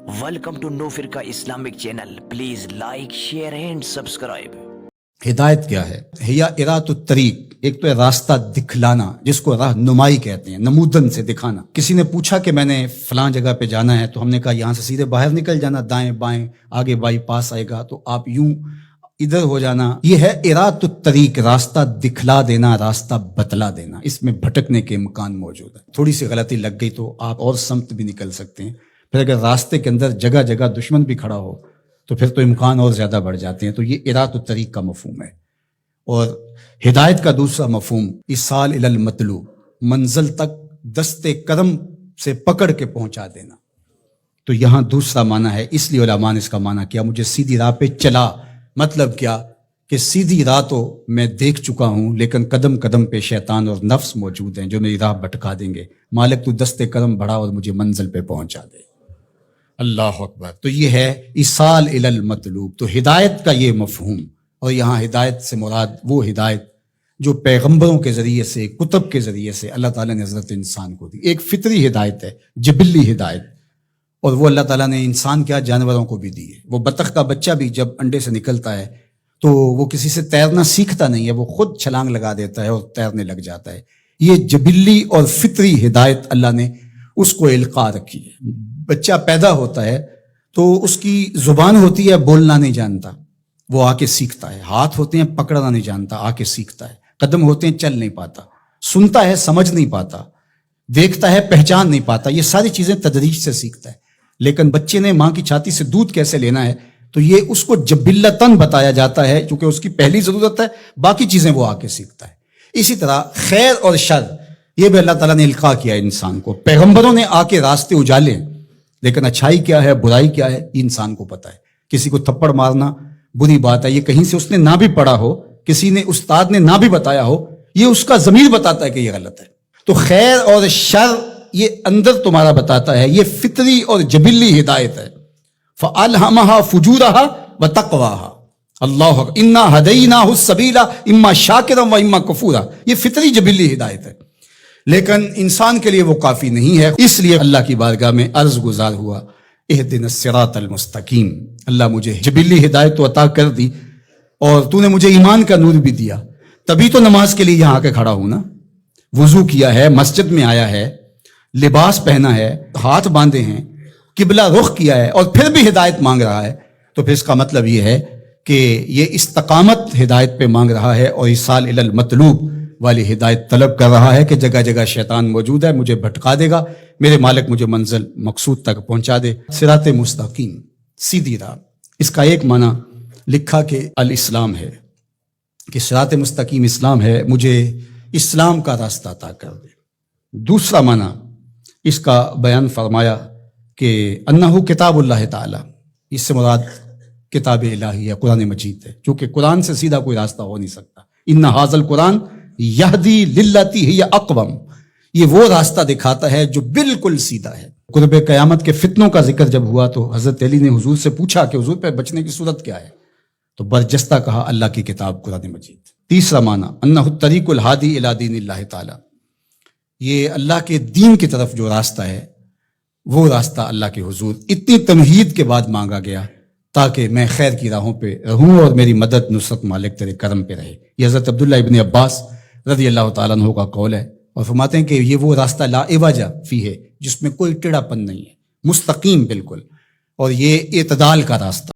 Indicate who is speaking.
Speaker 1: Welcome to No Firqa Islamic channel. Please like, share and subscribe.
Speaker 2: ہدایت کیا ہے؟ ہیا ارات الطریق، ایک تو ہے راستہ دکھلانا جس کو راہ نمائی کہتے ہیں، نمودن سے دکھانا۔ کسی نے پوچھا کہ میں نے فلاں جگہ پہ جانا ہے، تو ہم نے کہا یہاں سے سیدھے باہر نکل جانا، دائیں بائیں آگے بائی پاس آئے گا تو آپ یوں ادھر ہو جانا۔ یہ ہے ارات الطریق، راستہ دکھلا دینا، راستہ بتلا دینا۔ اس میں بھٹکنے کے امکان موجود ہے، تھوڑی سی غلطی لگ گئی تو آپ اور سمت بھی نکل سکتے ہیں۔ پھر اگر راستے کے اندر جگہ جگہ دشمن بھی کھڑا ہو تو پھر تو امکان اور زیادہ بڑھ جاتے ہیں۔ تو یہ ارات الطریق کا مفہوم ہے۔ اور ہدایت کا دوسرا مفہوم ایصال الی المطلوب، منزل تک دست کرم سے پکڑ کے پہنچا دینا۔ تو یہاں دوسرا معنی ہے، اس لیے علماء نے اس کا معنی کیا مجھے سیدھی راہ پہ چلا۔ مطلب کیا کہ سیدھی راہ تو میں دیکھ چکا ہوں، لیکن قدم قدم پہ شیطان اور نفس موجود ہیں جو میری راہ بھٹکا دیں گے۔ مالک تو دست کرم بڑھا اور مجھے منزل پہ پہنچا دے۔ اللہ اکبر۔ تو یہ ہے ایصال الی المطلوب، تو ہدایت کا یہ مفہوم۔ اور یہاں ہدایت سے مراد وہ ہدایت جو پیغمبروں کے ذریعے سے، کتب کے ذریعے سے اللہ تعالیٰ نے حضرت انسان کو دی۔ ایک فطری ہدایت ہے، جبلی ہدایت، اور وہ اللہ تعالیٰ نے انسان کیا جانوروں کو بھی دی ہے۔ وہ بطخ کا بچہ بھی جب انڈے سے نکلتا ہے تو وہ کسی سے تیرنا سیکھتا نہیں ہے، وہ خود چھلانگ لگا دیتا ہے اور تیرنے لگ جاتا ہے۔ یہ جبلی اور فطری ہدایت اللہ نے اس کو القاء رکھی ہے۔ بچہ پیدا ہوتا ہے تو اس کی زبان ہوتی ہے، بولنا نہیں جانتا، وہ آ کے سیکھتا ہے۔ ہاتھ ہوتے ہیں، پکڑنا نہیں جانتا، آ کے سیکھتا ہے۔ قدم ہوتے ہیں، چل نہیں پاتا، سنتا ہے، سمجھ نہیں پاتا، دیکھتا ہے، پہچان نہیں پاتا۔ یہ ساری چیزیں تدریج سے سیکھتا ہے۔ لیکن بچے نے ماں کی چھاتی سے دودھ کیسے لینا ہے تو یہ اس کو جبلتاً بتایا جاتا ہے، کیونکہ اس کی پہلی ضرورت ہے، باقی چیزیں وہ آ کے سیکھتا ہے۔ اسی طرح خیر اور شر یہ بھی اللہ تعالیٰ نے القاء کیا انسان کو۔ پیغمبروں نے آ کے راستے اجالے، لیکن اچھائی کیا ہے، برائی کیا ہے، یہ انسان کو پتہ ہے۔ کسی کو تھپڑ مارنا بری بات ہے، یہ کہیں سے اس نے نہ بھی پڑھا ہو، کسی نے استاد نے نہ بھی بتایا ہو، یہ اس کا ضمیر بتاتا ہے کہ یہ غلط ہے۔ تو خیر اور شر یہ اندر تمہارا بتاتا ہے، یہ فطری اور جبلی ہدایت ہے۔ فَأَلْهَمَهَا فُجُورَهَا وَتَقْوَاهَا اللہ اِنَّا هَدَيْنَاهُ السَّبِيلَ إِمَّا شَاكِرًا وَإِمَّا كَفُورًا۔ یہ فطری جبلی ہدایت ہے، لیکن انسان کے لیے وہ کافی نہیں ہے۔ اس لیے اللہ کی بارگاہ میں عرض گزار ہوا، اہدنا الصراط المستقیم، اللہ مجھے جبلی ہدایت تو عطا کر دی، اور تو نے مجھے ایمان کا نور بھی دیا، تبھی تو نماز کے لیے یہاں آ کے کھڑا ہوں نا۔ وضو کیا ہے، مسجد میں آیا ہے، لباس پہنا ہے، ہاتھ باندھے ہیں، قبلہ رخ کیا ہے، اور پھر بھی ہدایت مانگ رہا ہے، تو پھر اس کا مطلب یہ ہے کہ یہ استقامت ہدایت پہ مانگ رہا ہے، اور ایصال الی المطلوب والی ہدایت طلب کر رہا ہے کہ جگہ جگہ شیطان موجود ہے، مجھے بھٹکا دے گا، میرے مالک مجھے منزل مقصود تک پہنچا دے۔ صراط مستقیم، سیدھی راہ، اس کا ایک معنی لکھا کہ الاسلام ہے، کہ صراط مستقیم اسلام ہے، مجھے اسلام کا راستہ عطا کر دے۔ دوسرا معنی اس کا بیان فرمایا کہ انہ کتاب اللہ تعالی، اس سے مراد کتاب الہی ہے، قرآن مجید ہے، چونکہ قرآن سے سیدھا کوئی راستہ ہو نہیں سکتا۔ ان ھذا القرآن یہدی للتی ہی اقوم، یہ وہ راستہ دکھاتا ہے جو بالکل سیدھا ہے۔ قرب قیامت کے فتنوں کا ذکر جب ہوا تو حضرت علی نے حضور سے پوچھا کہ حضور پہ بچنے کی صورت کیا ہے، تو برجستہ کہا اللہ کی کتاب قرآن مجید۔ تیسرا معنی انہ الطریق الہادی الی دین اللہ تعالی، یہ اللہ کے دین کی طرف جو راستہ ہے وہ راستہ اللہ کے حضور اتنی تمہید کے بعد مانگا گیا تاکہ میں خیر کی راہوں پہ رہوں اور میری مدد نصرت مالک تیرے کرم پہ رہے۔ یہ حضرت عبداللہ ابن عباس رضی اللہ تعالیٰ عنہ کا قول ہے، اور فرماتے ہیں کہ یہ وہ راستہ لا عوج فیہ ہے، جس میں کوئی ٹیڑھا پن نہیں ہے، مستقیم بالکل، اور یہ اعتدال کا راستہ۔